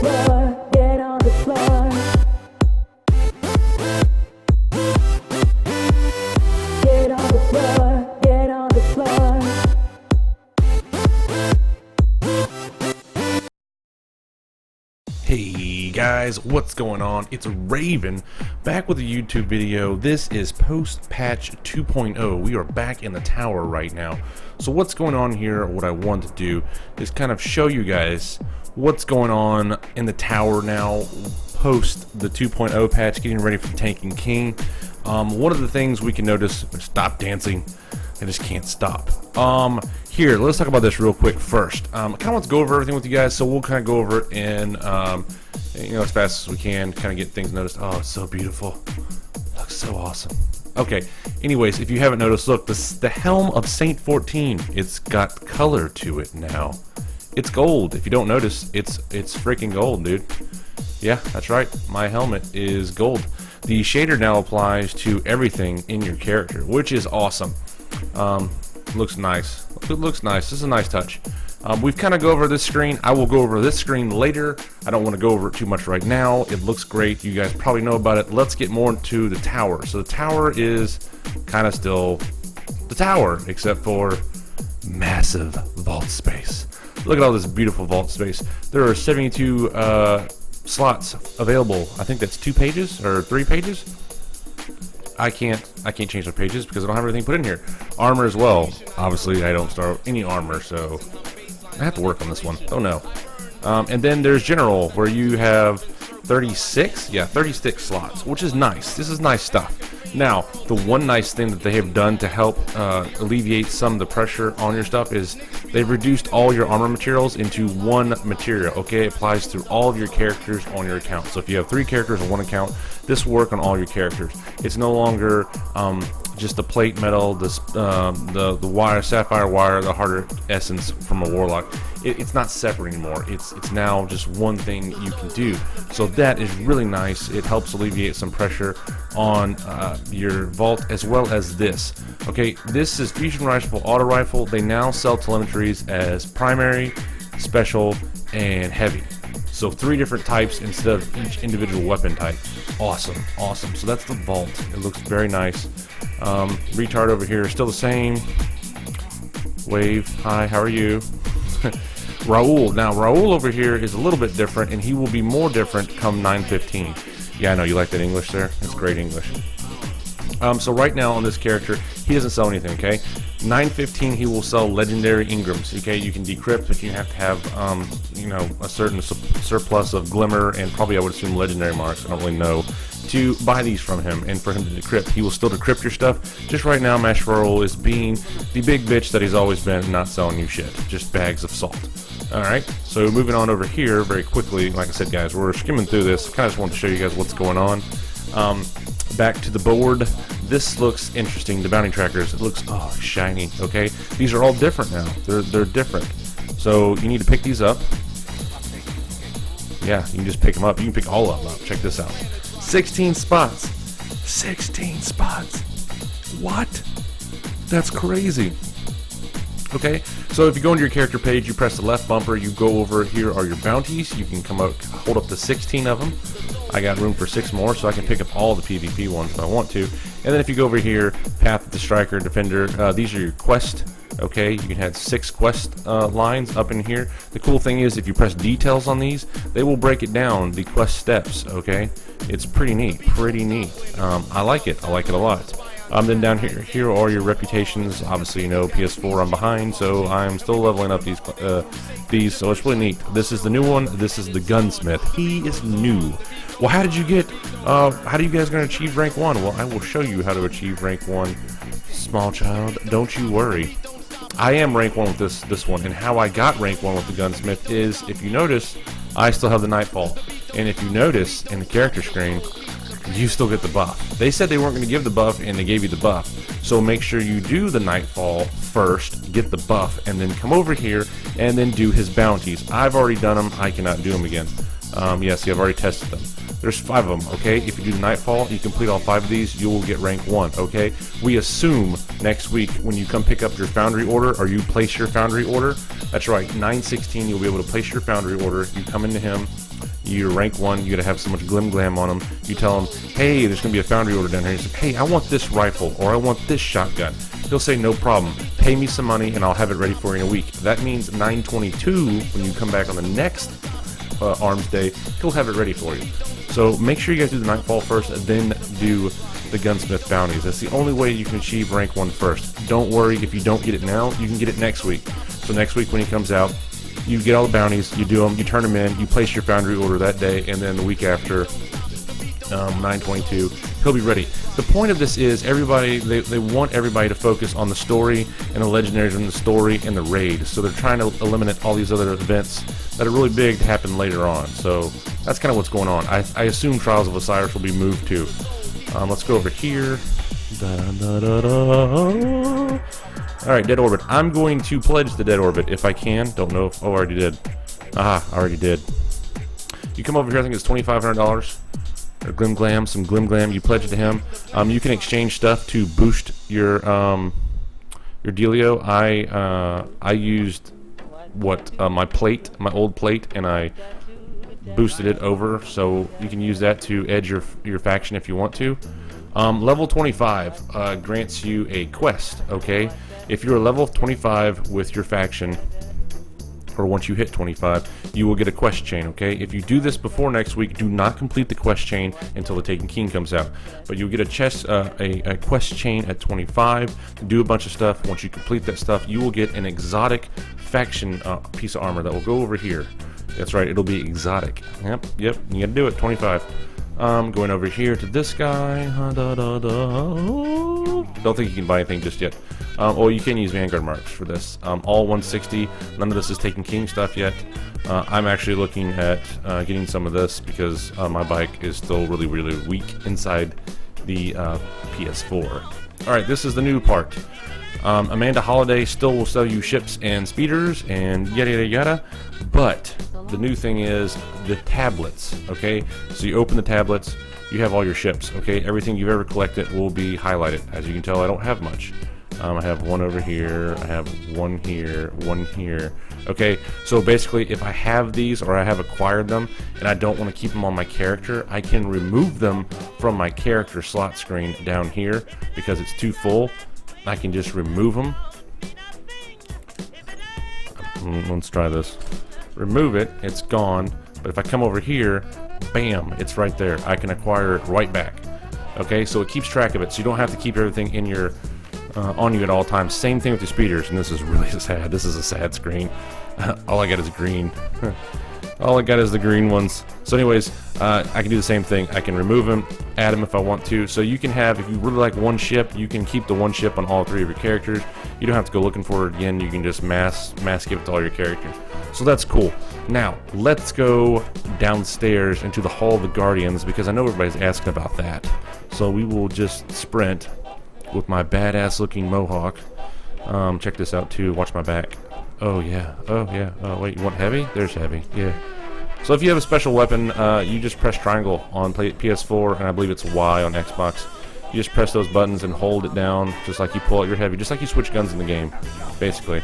floor, get on the floor. Get on the floor, get on the floor. Hey guys, what's going on? It's Raven back with a YouTube video. This is post patch 2.0. We are back in the tower right now. So what's going on here, what I want to do is kind of show you guys what's going on in the tower now post the 2.0 patch, getting ready for Tanking King. One of the things we can notice, stop dancing, I just can't stop. Here, let's talk about this real quick first. I kind of want to go over everything with you guys, so we'll kind of go over it in, as fast as we can, kind of get things noticed. Oh, it's so beautiful. Looks so awesome. Okay, anyways, if you haven't noticed, look, the helm of Saint 14, it's got color to it now. It's gold. If you don't notice, it's freaking gold, dude. Yeah, that's right. My helmet is gold. The shader now applies to everything in your character, which is awesome. Looks nice. It looks nice. This is a nice touch. We've kind of go over this screen. I will go over this screen later. I don't want to go over it too much right now. It looks great. You guys probably know about it. Let's get more into the tower. So the tower is kind of still the tower, except for massive vault space. Look at all this beautiful vault space. There are 72 slots available. I think that's 2 pages or 3 pages. I can't change the pages because I don't have everything put in here. Armor as well. Obviously, I don't start any armor, so I have to work on this one. Oh no. And then there's general, where you have 36. Yeah, 36 slots, which is nice. This is nice stuff. Now, the one nice thing that they have done to help alleviate some of the pressure on your stuff is they've reduced all your armor materials into one material. Okay, it applies to all of your characters on your account. So if you have 3 characters on one account, this will work on all your characters. It's no longer just the plate metal, the wire, sapphire wire, the harder essence from a warlock. It's not separate anymore. It's now just one thing you can do. So that is really nice. It helps alleviate some pressure on your vault, as well as this. Okay, this is Fusion Rifle Auto Rifle. They now sell telemetries as primary, special, and heavy. So 3 different types instead of each individual weapon type. Awesome, awesome. So that's the vault. It looks very nice. Retard over here is still the same. Wave, hi, how are you? Raul. Now Raul over here is a little bit different, and he will be more different come 9:15. Yeah, I know you like that English there. That's great English. So right now on this character, he doesn't sell anything. Okay, 9:15 he will sell legendary Ingrams. Okay, you can decrypt, but you have to have a certain surplus of glimmer, and probably I would assume legendary marks. I don't really know, to buy these from him and for him to decrypt. He will still decrypt your stuff. Just right now, Mash Roll is being the big bitch that he's always been, not selling you shit, just bags of salt. Alright, so moving on over here very quickly. Like I said, guys, we're skimming through this. Kind of just wanted to show you guys what's going on. Back to the board. This looks interesting. The bounty trackers, it looks shiny. Okay, these are all different now. They're different. So you need to pick these up. Yeah, you can just pick them up. You can pick all of them up. Check this out. 16 spots. 16 spots. What? That's crazy. Okay, so if you go into your character page, you press the left bumper, you go over, here are your bounties. You can come out, hold up to 16 of them. I got room for 6 more, so I can pick up all the PvP ones if I want to. And then if you go over here, Path of the Striker, Defender, these are your quest. Okay, you can have 6 quest lines up in here. The cool thing is, if you press details on these, they will break it down, the quest steps. Okay, it's pretty neat, pretty neat. I like it a lot. Then down here are your reputations. Obviously, you know, PS4 I'm behind, so I'm still leveling up these, so it's really neat. This is the new one. This is the Gunsmith. He is new. Well, how did you get, how do you guys going to achieve rank 1? Well, I will show you how to achieve rank 1. Small child, don't you worry. I am rank 1 with this one, and how I got rank 1 with the Gunsmith is, if you notice, I still have the Nightfall. And if you notice in the character screen, you still get the buff. They said they weren't going to give the buff, and they gave you the buff. So make sure you do the Nightfall first, get the buff, and then come over here and then do his bounties. I've already done them. I cannot do them again. Yes, I've already tested them. There's 5 of them, okay? If you do the Nightfall, you complete all 5 of these, you will get rank 1, okay? We assume next week when you come pick up your Foundry order, or you place your Foundry order, that's right, 9/16 you'll be able to place your Foundry order. You come into him, You're rank 1, you gotta have so much Glim Glam on them. You tell him, hey, there's gonna be a foundry order down here. He's like, hey, I want this rifle, or I want this shotgun. He'll say, no problem, pay me some money and I'll have it ready for you in a week. That means 9/22, when you come back on the next Arms Day, he'll have it ready for you. So make sure you guys do the Nightfall first, and then do the Gunsmith bounties. That's the only way you can achieve rank 1 first. Don't worry, if you don't get it now, you can get it next week. So next week when he comes out, you get all the bounties, you do them, you turn them in, you place your foundry order that day, and then the week after, 9/22, he'll be ready. The point of this is everybody, they want everybody to focus on the story and the legendaries in the story and the raid. So they're trying to eliminate all these other events that are really big to happen later on. So that's kind of what's going on. I assume Trials of Osiris will be moved too. Let's go over here. Alright, Dead Orbit. I'm going to pledge the Dead Orbit if I can. Don't know if... Oh, I already did. I already did. You come over here, I think it's $2,500. Or Glim Glam, some Glim Glam. You pledge it to him. You can exchange stuff to boost your dealio. I used my plate, my old plate, and I boosted it over, so you can use that to edge your faction if you want to. Level 25 grants you a quest. Okay, if you're level 25 with your faction, or once you hit 25, you will get a quest chain. Okay, if you do this before next week, do not complete the quest chain until the Taken King comes out. But you'll get a quest chain at 25 to do a bunch of stuff. Once you complete that stuff, you will get an exotic faction piece of armor that will go over here. That's right, it'll be exotic. Yep, you gotta do it. 25. Going over here to this guy. Don't think you can buy anything just yet. Oh, you can use Vanguard marks for this. All 160. None of this is Taken King stuff yet. I'm actually looking at getting some of this because my bike is still really, really weak inside the PS4. Alright, this is the new part. Amanda Holiday still will sell you ships and speeders and yada yada yada, but the new thing is the tablets. Okay, so you open the tablets, you have all your ships. Okay, everything you've ever collected will be highlighted. As you can tell, I don't have much. I have one over here, I have one here, one here. Okay, so basically if I have these or I have acquired them and I don't want to keep them on my character, I can remove them from my character slot screen down here because it's too full. I can just remove them. Let's try this. Remove it, it's gone. But if I come over here, bam, it's right there. I can acquire it right back. Okay, so it keeps track of it, so you don't have to keep everything in your on you at all times. Same thing with the speeders, and this is really sad. This is a sad screen. All I got is green. All I got is the green ones. So anyways, I can do the same thing. I can remove them, add them if I want to. So you can have, if you really like one ship, you can keep the one ship on all 3 of your characters. You don't have to go looking for it again. You can just mass give it to all your characters. So that's cool. Now, let's go downstairs into the Hall of the Guardians because I know everybody's asking about that. So we will just sprint with my badass looking mohawk. Check this out too. Watch my back. Oh yeah. Oh yeah. Oh wait, you want heavy? There's heavy. Yeah. So if you have a special weapon, you just press triangle on PS4 and I believe it's Y on Xbox. You just press those buttons and hold it down just like you pull out your heavy, just like you switch guns in the game, basically.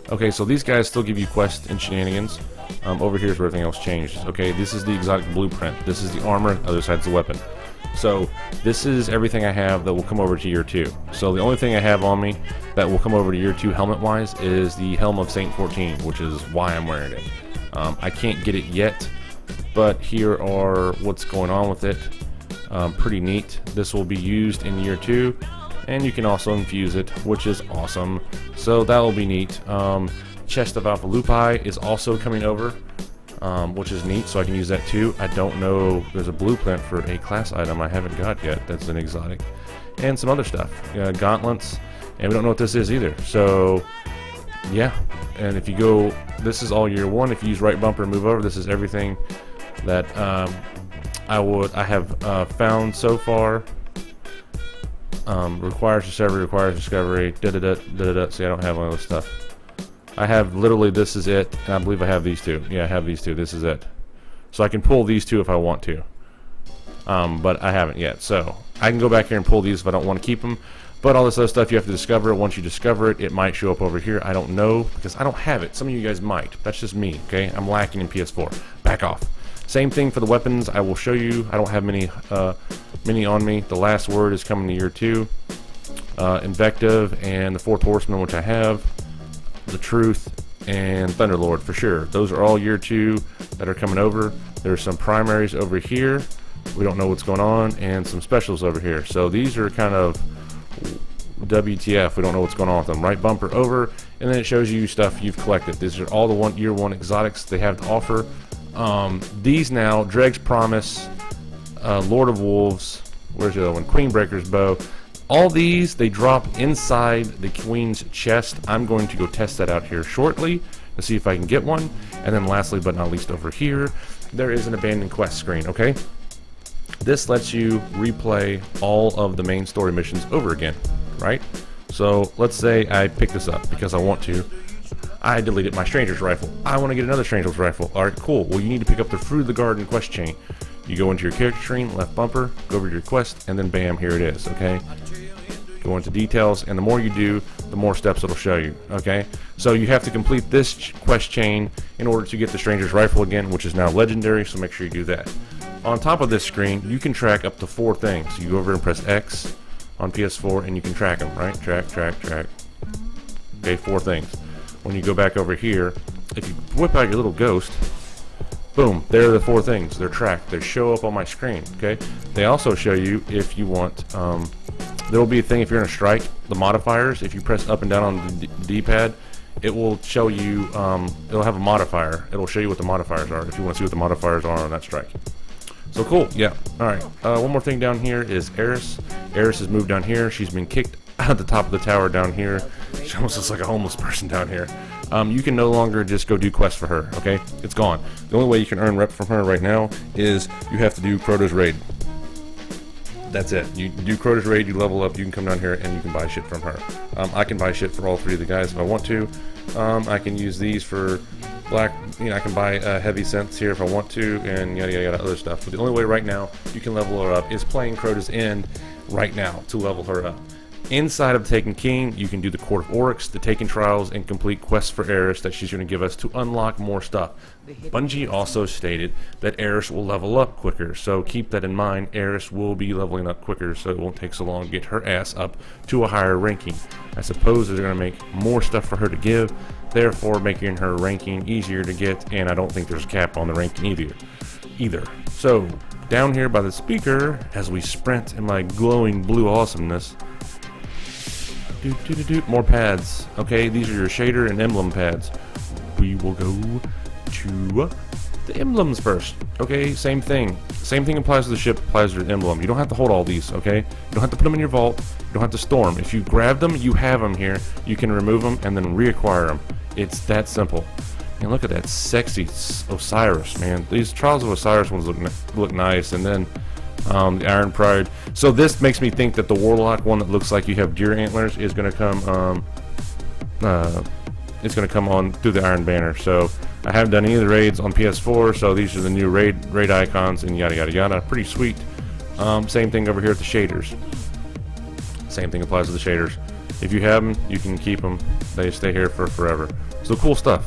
Okay, so these guys still give you quests and shenanigans. Over here is where everything else changes. Okay, this is the exotic blueprint. This is the armor, other side's the weapon. So this is everything I have that will come over to year 2. So the only thing I have on me that will come over to year 2 helmet wise is the Helm of Saint 14, which is why I'm wearing it. I can't get it yet, but here are what's going on with it. Pretty neat. This will be used in year 2, and you can also infuse it, which is awesome. So that will be neat. Chest of Alpha Lupi is also coming over, which is neat, so I can use that too. I don't know, there's a blueprint for a class item I haven't got yet that's an exotic, and some other stuff, gauntlets, and we don't know what this is either. So yeah, and if you go, this is all year 1. If you use right bumper and move over, this is everything that I have found so far. Requires discovery, see, I don't have all this stuff. I have literally, this is it, and I believe I have these 2. Yeah, I have these 2, this is it. So I can pull these 2 if I want to. But I haven't yet, so I can go back here and pull these if I don't want to keep them. But all this other stuff you have to discover. Once you discover it, it might show up over here. I don't know, because I don't have it. Some of you guys might. That's just me, okay? I'm lacking in PS4. back off. Same thing for the weapons. I will show you. I don't have many on me. The last word is coming to year 2. Invective and the Fourth Horseman, which I have. The Truth and Thunderlord for sure. Those are all year 2 that are coming over. There's some primaries over here. We don't know what's going on, and some specials over here. So these are kind of WTF. We don't know what's going on with them. Right bumper over, and then it shows you stuff you've collected. These are all the year 1 exotics they have to offer. These now, Dreg's Promise, Lord of Wolves, where's the other one? Queenbreaker's Bow. All these, they drop inside the Queen's chest. I'm going to go test that out here shortly to see if I can get one. And then lastly, but not least, over here, there is an abandoned quest screen, okay? This lets you replay all of the main story missions over again, right? So let's say I pick this up because I want to. I deleted my Stranger's Rifle. I want to get another Stranger's Rifle. Alright, cool. Well, you need to pick up the Fruit of the Garden quest chain. You go into your character screen, left bumper, go over to your quest, and then bam, here it is, okay? Go into details, and the more you do, the more steps it'll show you, okay? So you have to complete this quest chain in order to get the Stranger's Rifle again, which is now legendary, so make sure you do that. On top of this screen, you can track up to 4 things. You go over and press X on PS4, and you can track them, right? Track. Okay, 4 things. When you go back over here, if you whip out your little ghost, boom, there are the 4 things. They're tracked. They show up on my screen, okay? They also show you if you want, there will be a thing if you're in a strike, the modifiers. If you press up and down on the D-pad, it will show you, it'll have a modifier. It'll show you what the modifiers are if you want to see what the modifiers are on that strike. So cool, yeah. Alright, one more thing down here is Eris. Eris has moved down here. She's been kicked at the top of the tower down here. She almost looks like a homeless person down here. You can no longer just go do quests for her, okay? It's gone. The only way you can earn rep from her right now is you have to do Crota's Raid. That's it. You do Crota's Raid, you level up, you can come down here and you can buy shit from her. I can buy shit for all 3 of the guys if I want to. I can use these for black, I can buy heavy scents here if I want to, and yada yada other stuff. But the only way right now you can level her up is playing Crota's End right now to level her up. Inside of Taken King, you can do the Court of Oryx, the Taken Trials, and complete quests for Eris that she's going to give us to unlock more stuff. Bungie also stated that Eris will level up quicker, so keep that in mind. Eris will be leveling up quicker, so it won't take so long to get her ass up to a higher ranking. I suppose they're going to make more stuff for her to give, therefore making her ranking easier to get, and I don't think there's a cap on the ranking either. So, down here by the speaker, as we sprint in my glowing blue awesomeness, more pads. Okay, these are your shader and emblem pads. We will go to the emblems first. Okay, same thing. Same thing applies to the ship, applies to the emblem. You don't have to hold all these, okay? You don't have to put them in your vault. You don't have to store them. If you grab them, you have them here. You can remove them and then reacquire them. It's that simple. And look at that sexy Osiris, man. These Trials of Osiris ones look nice, and then the Iron Pride. So this makes me think that the Warlock one that looks like you have deer antlers is going to come. It's going to come on through the Iron Banner. So I haven't done any of the raids on PS4. So these are the new raid icons and yada yada yada. Pretty sweet. Same thing over here with the shaders. Same thing applies to the shaders. If you have them, you can keep them. They stay here for forever. So cool stuff.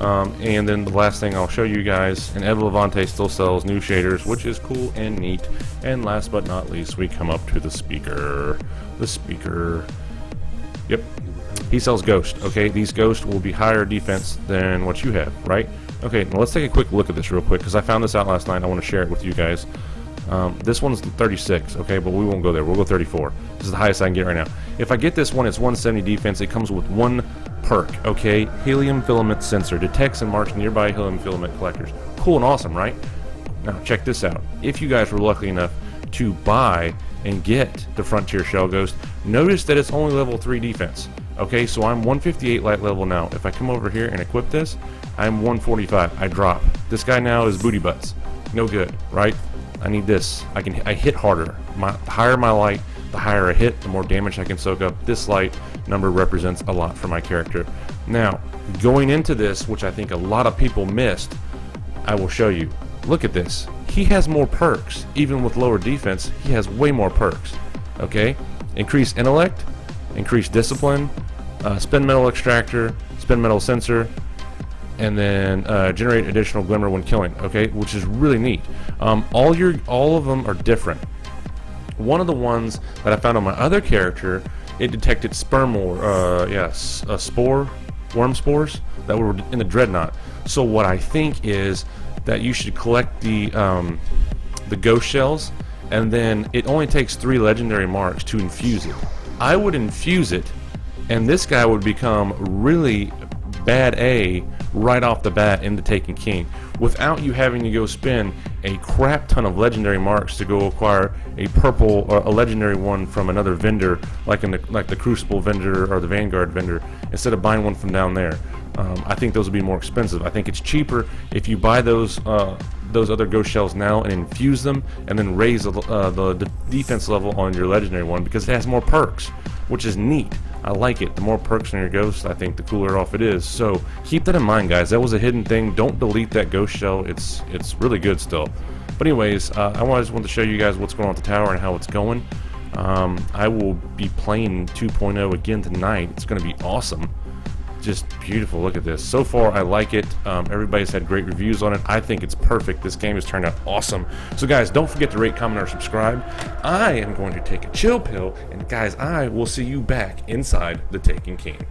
And then the last thing I'll show you guys, and Ed Levante still sells new shaders, which is cool and neat. And last but not least, we come up to the speaker. Yep, he sells Ghost. Okay, these Ghosts will be higher defense than what you have, right? Okay, now let's take a quick look at this real quick, because I found this out last night. I want to share it with you guys. This one's 36, okay, but we won't go there. We'll go 34. This is the highest I can get right now. If I get this one, it's 170 defense. It comes with 1 perk, okay? Helium Filament Sensor. Detects and marks nearby helium filament collectors. Cool and awesome, right? Now, check this out. If you guys were lucky enough to buy and get the Frontier Shell Ghost, notice that it's only level 3 defense. Okay, so I'm 158 light level now. If I come over here and equip this, I'm 145. I drop. This guy now is booty butts. No good, right? I need this. I hit harder. The higher my light, the higher I hit, the more damage I can soak up. This light number represents a lot for my character. Now, going into this, which I think a lot of people missed, I will show you. Look at this. He has more perks. Even with lower defense, he has way more perks. Okay? Increased intellect, increased discipline, spin metal extractor, spin metal sensor, and then generate additional glimmer when killing. Okay, which is really neat. All of them are different. One of the ones that I found on my other character, it detected worm spores that were in the dreadnought. So what I think is that you should collect the ghost shells, and then it only takes 3 legendary marks to infuse it. I would infuse it, and this guy would become really bad A right off the bat in the Taken King, without you having to go spend a crap ton of legendary marks to go acquire a purple or a legendary one from another vendor, like the Crucible vendor or the Vanguard vendor, instead of buying one from down there. I think those would be more expensive. I think it's cheaper if you buy those other ghost shells now and infuse them, and then raise the defense level on your legendary one, because it has more perks, which is neat. I like it. The more perks on your ghost, I think the cooler off it is. So keep that in mind, guys. That was a hidden thing. Don't delete that ghost shell. It's really good still. But anyways, I just wanted to show you guys what's going on at the tower and how it's going. I will be playing 2.0 again tonight. It's going to be awesome. Just beautiful. Look at this. So far, I like it. Everybody's had great reviews on it. I think it's perfect. This game has turned out awesome. So guys, don't forget to rate, comment, or subscribe. I am going to take a chill pill, and guys, I will see you back inside the Taken King.